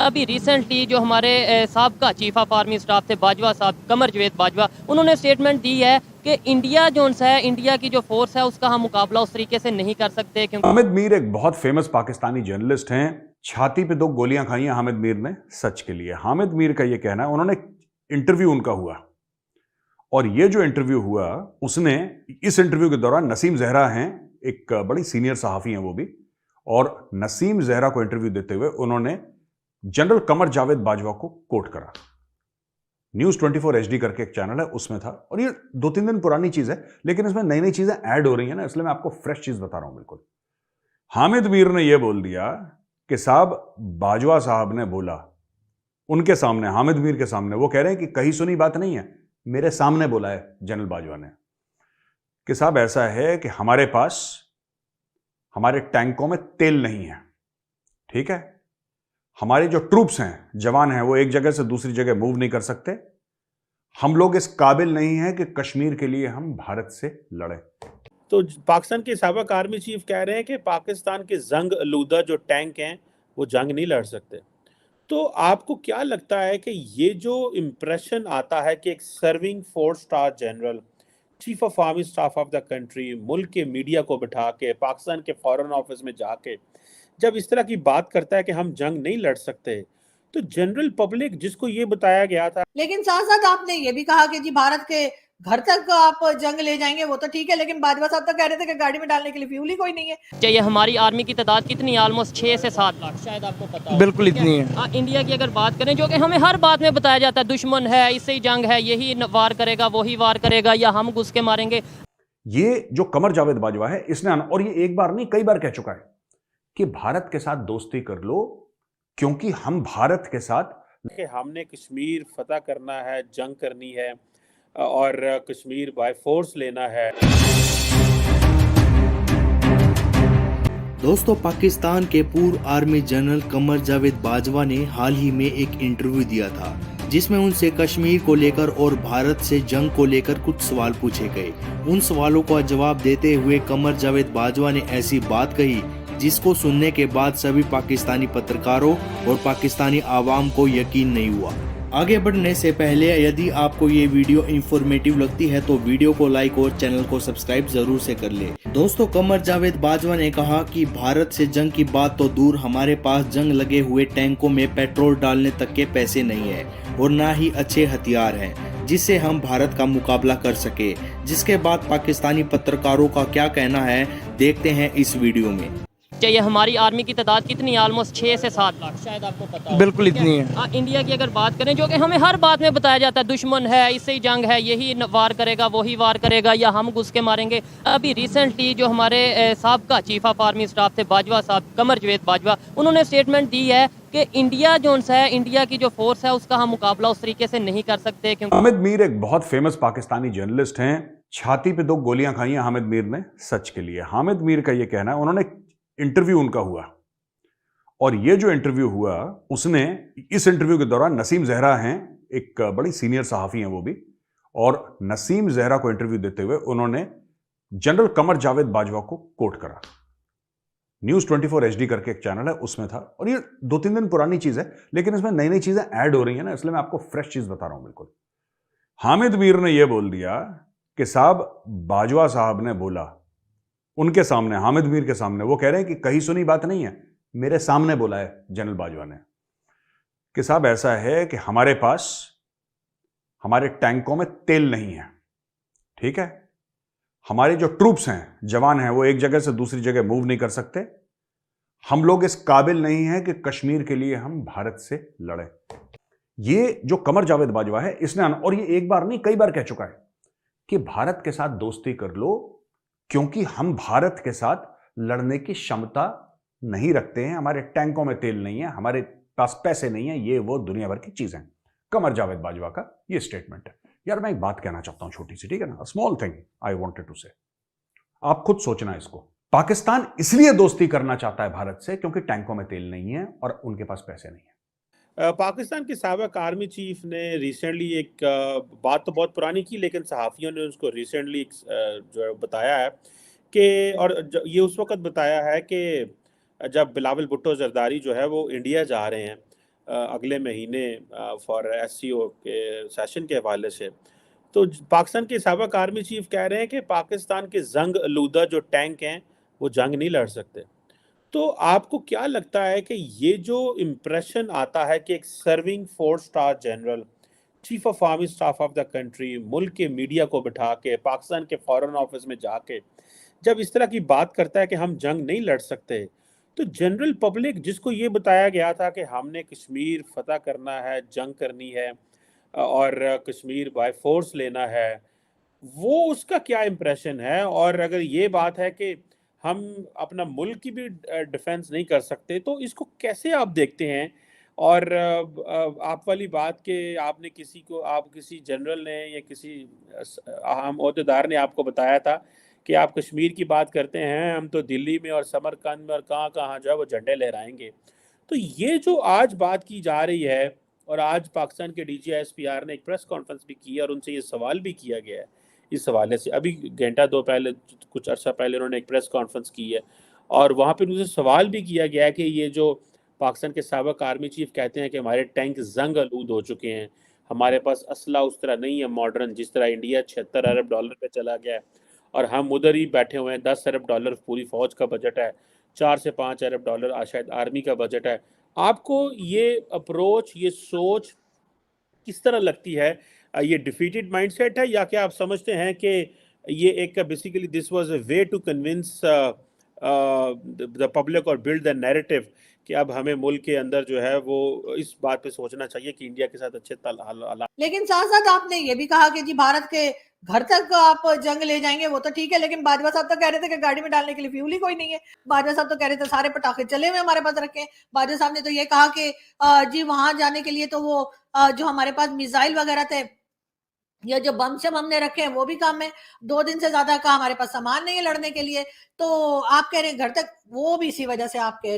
अभी रिसेंटली जो हमारे साबका चीफ ऑफ आर्मी स्टाफ थे बाजवा साहब, कमर जावेद बाजवा, उन्होंने स्टेटमेंट दी है कि इंडिया जो है, इंडिया की जो फोर्स है उसका हम मुकाबला उस तरीके से नहीं कर सकते क्योंकि हामिद मीर एक बहुत फेमस पाकिस्तानी जर्नलिस्ट हैं। छाती पे 2 गोलियां खाई हैं हामिद मीर ने सच के लिए। हामिद मीर का ये कहना है, उन्होंने इंटरव्यू उनका हुआ और ये जो इंटरव्यू हुआ उसने इस इंटरव्यू के दौरान नसीम जहरा हैं, एक बड़ी सीनियर सहाफी हैं वो भी, और नसीम जहरा को इंटरव्यू देते हुए उन्होंने जनरल कमर जावेद बाजवा को कोट करा। न्यूज 24 HD करके एक चैनल है, उसमें था, और ये 2-3 दिन पुरानी चीज है लेकिन इसमें नई नई चीजें ऐड हो रही है ना, इसलिए मैं आपको फ्रेश चीज बता रहा हूं। बिल्कुल हामिद मीर ने यह बोल दिया कि साहब बाजवा साहब ने बोला उनके सामने, हामिद मीर के सामने, वो कह रहे हैं कि कहीं सुनी बात नहीं है, मेरे सामने बोला है जनरल बाजवा ने कि साहब ऐसा है कि हमारे पास हमारे टैंकों में तेल नहीं है, ठीक है, हमारे जो ट्रूप्स हैं, जवान हैं, वो एक जगह से दूसरी जगह मूव नहीं कर सकते, हम लोग इस काबिल नहीं हैं कि कश्मीर के लिए हम भारत से लड़ें। तो पाकिस्तान के साबिक आर्मी चीफ कह रहे हैं कि पाकिस्तान के जंग आलूदा जो टैंक हैं वो जंग नहीं लड़ सकते। तो आपको क्या लगता है कि ये जो इम्प्रेशन आता है कि एक serving 4-स्टार general, chief of army staff of the country, मुल्क के मीडिया को बिठा के, पाकिस्तान के फॉरेन ऑफिस में जाके जब इस तरह की बात करता है कि हम जंग नहीं लड़ सकते, तो जनरल पब्लिक जिसको ये बताया गया था। लेकिन साथ साथ आपने ये भी कहा कि जी भारत के घर तक आप जंग ले जाएंगे, वो तो ठीक है, लेकिन बाजवा साहब तो कह रहे थे कि गाड़ी में डालने के लिए फ्यूल ही कोई नहीं है। चाहिए। हमारी आर्मी की तादाद कितनी, ऑलमोस्ट 6 से 7 लाख, शायद आपको पता हो। बिल्कुल इतनी है। इंडिया की अगर बात करें, जो कि हमें हर बात में बताया जाता है, दुश्मन है, इससे ही जंग है, यही वार करेगा, वही वार करेगा, या हम घुस के मारेंगे। ये जो कमर जावेद बाजवा है, इसने, और ये एक बार नहीं कई बार कह चुका है कि भारत के साथ दोस्ती कर लो क्योंकि हम भारत के साथ, कि हमने कश्मीर फतह करना है, जंग करनी है और कश्मीर बाय फोर्स लेना है। दोस्तों, पाकिस्तान के पूर्व आर्मी जनरल कमर जावेद बाजवा ने हाल ही में एक इंटरव्यू दिया था जिसमें उनसे कश्मीर को लेकर और भारत से जंग को लेकर कुछ सवाल पूछे गए। उन सवालों का जवाब देते हुए कमर जावेद बाजवा ने ऐसी बात कही जिसको सुनने के बाद सभी पाकिस्तानी पत्रकारों और पाकिस्तानी आवाम को यकीन नहीं हुआ। आगे बढ़ने से पहले यदि आपको ये वीडियो इंफॉर्मेटिव लगती है तो वीडियो को लाइक और चैनल को सब्सक्राइब जरूर से कर ले। दोस्तों, कमर जावेद बाजवा ने कहा कि भारत से जंग की बात तो दूर, हमारे पास जंग लगे हुए टैंकों में पेट्रोल डालने तक के पैसे नहीं है और ना ही अच्छे हथियार हैं जिससे हम भारत का मुकाबला कर सके। जिसके बाद पाकिस्तानी पत्रकारों का क्या कहना है, देखते हैं इस वीडियो में। चाहिए। हमारी आर्मी की तादाद कितनी, ऑलमोस्ट 6 से 7 लाख, शायद आपको पता हो। बिल्कुल इतनी है। इंडिया की अगर बात करें, जो कि हमें हर बात में बताया जाता है, दुश्मन है, इससे ही जंग है, यही वार करेगा, वही वार करेगा, या हम घुस के मारेंगे। अभी रिसेंटली जो हमारे साबका चीफ ऑफ आर्मी स्टाफ थे बाजवा साहब, कमर जावेद बाजवा, उन्होंने स्टेटमेंट दी है कि इंडिया जो है, इंडिया की जो फोर्स है उसका हम मुकाबला उस तरीके से नहीं कर सकते क्योंकि हामिद मीर एक बहुत फेमस पाकिस्तानी जर्नलिस्ट हैं। छाती पे 2 गोलियां खाई हैं हामिद मीर ने सच के लिए। हामिद मीर का ये कहना है, उन्होंने इंटरव्यू उनका हुआ और ये जो इंटरव्यू हुआ उसने इस इंटरव्यू के दौरान, नसीम जहरा हैं, एक बड़ी सीनियर सहाफी हैं वो भी, और नसीम जहरा को इंटरव्यू देते हुए उन्होंने जनरल कमर जावेद बाजवा को कोट करा। न्यूज 24 HD करके एक चैनल है, उसमें था, और ये 2-3 दिन पुरानी चीज है लेकिन इसमें नई नई चीजें ऐड हो रही है ना, इसलिए मैं आपको फ्रेश चीज बता रहा हूं। बिल्कुल हामिद मीर ने यह बोल दिया कि साहब बाजवा साहब ने बोला उनके सामने, हामिद मीर के सामने, वो कह रहे हैं कि कहीं सुनी बात नहीं है, मेरे सामने बोला है जनरल बाजवा ने कि साहब ऐसा है कि हमारे पास हमारे टैंकों में तेल नहीं है, ठीक है, हमारे जो ट्रूप्स हैं, जवान हैं, वो एक जगह से दूसरी जगह मूव नहीं कर सकते, हम लोग इस काबिल नहीं हैं कि कश्मीर के लिए हम भारत से लड़ें। ये जो कमर जावेद बाजवा है, इसने, और ये एक बार नहीं कई बार कह चुका है कि भारत के साथ दोस्ती कर लो क्योंकि हम भारत के साथ लड़ने की क्षमता नहीं रखते हैं, हमारे टैंकों में तेल नहीं है, हमारे पास पैसे नहीं है, ये वो दुनिया भर की चीजें। कमर जावेद बाजवा का ये स्टेटमेंट है। यार मैं एक बात कहना चाहता हूं छोटी सी, ठीक है ना, small thing I wanted to say, आप खुद सोचना इसको। पाकिस्तान इसलिए दोस्ती करना चाहता है भारत से क्योंकि टैंकों में तेल नहीं है और उनके पास पैसे नहीं है। पाकिस्तान के साबिक आर्मी चीफ ने रिसेंटली एक बात तो बहुत पुरानी की, लेकिन सहाफ़ियों ने उसको रिसेंटली जो बताया है कि, और ये उस वक्त बताया है कि जब बिलावल भुट्टो जरदारी जो है वो इंडिया जा रहे हैं, अगले महीने फॉर एससीओ के सेशन के हवाले से। तो पाकिस्तान के साबिक आर्मी चीफ कह रहे हैं कि पाकिस्तान के जंग आलूदा जो टैंक हैं वो जंग नहीं लड़ सकते। तो आपको क्या लगता है कि ये जो इम्प्रेशन आता है कि एक serving 4 star general, chief of army staff of the country, मुल्क के मीडिया को बिठा के पाकिस्तान के फॉरेन ऑफिस में जाके जब इस तरह की बात करता है कि हम जंग नहीं लड़ सकते, तो जनरल पब्लिक जिसको ये बताया गया था कि हमने कश्मीर फतह करना है, जंग करनी है और कश्मीर बाय फोर्स लेना है, वो उसका क्या इम्प्रेशन है? और अगर ये बात है कि हम अपना मुल्क की भी डिफेंस नहीं कर सकते, तो इसको कैसे आप देखते हैं? और आप वाली बात कि आपने आप किसी जनरल ने या किसी अहम ओहदेदार ने आपको बताया था कि आप कश्मीर की बात करते हैं, हम तो दिल्ली में और समरकंद में और कहाँ-कहाँ जो है वो झंडे लहराएँगे। तो ये जो आज बात की जा रही है और आज पाकिस्तान के डीजीएसपीआर ने एक प्रेस कॉन्फ्रेंस भी की है और उनसे ये सवाल भी किया गया है इस हवाले से। अभी घंटा 2 पहले, कुछ अर्सा पहले उन्होंने एक प्रेस कॉन्फ्रेंस की है और वहाँ पे उनसे सवाल भी किया गया है कि ये जो पाकिस्तान के साबिक आर्मी चीफ कहते हैं कि हमारे टैंक जंग आलूद हो चुके हैं, हमारे पास असला उस तरह नहीं है मॉडर्न, जिस तरह इंडिया $76 अरब पे चला गया है और हम उधर ही बैठे हुए हैं। $10 अरब पूरी फौज का बजट है, $4 से $5 अरब शायद आर्मी का बजट है। आपको ये अप्रोच, ये सोच किस तरह लगती है? ये डिफीटेड माइंडसेट है या क्या आप समझते हैं कि ये एक basically this was a way to convince the public और बिल्ड द नैरेटिव कि अब हमें मुल्क के अंदर जो है वो इस बात पे सोचना चाहिए कि इंडिया के साथ अच्छे हालात। लेकिन साथ साथ आपने ये भी कहा कि जी भारत के घर तक आप जंग ले जाएंगे वो तो ठीक है, लेकिन बाजवा साहब तो कह रहे थे कि गाड़ी में डालने के लिए फ्यूल ही कोई नहीं है। बाजवा साहब तो कह रहे थे सारे पटाखे चले हुए हमारे पास रखे हैं। बाजवा साहब ने तो ये कहा कि जी वहां जाने के लिए तो वो जो हमारे पास मिसाइल वगैरह थे या जो बम शम हमने रखे हैं वो भी कम है। 2 दिन से ज्यादा का हमारे पास सामान नहीं है लड़ने के लिए। तो आप कह रहे हैं घर तक, वो भी इसी वजह से आप कह रहे हैं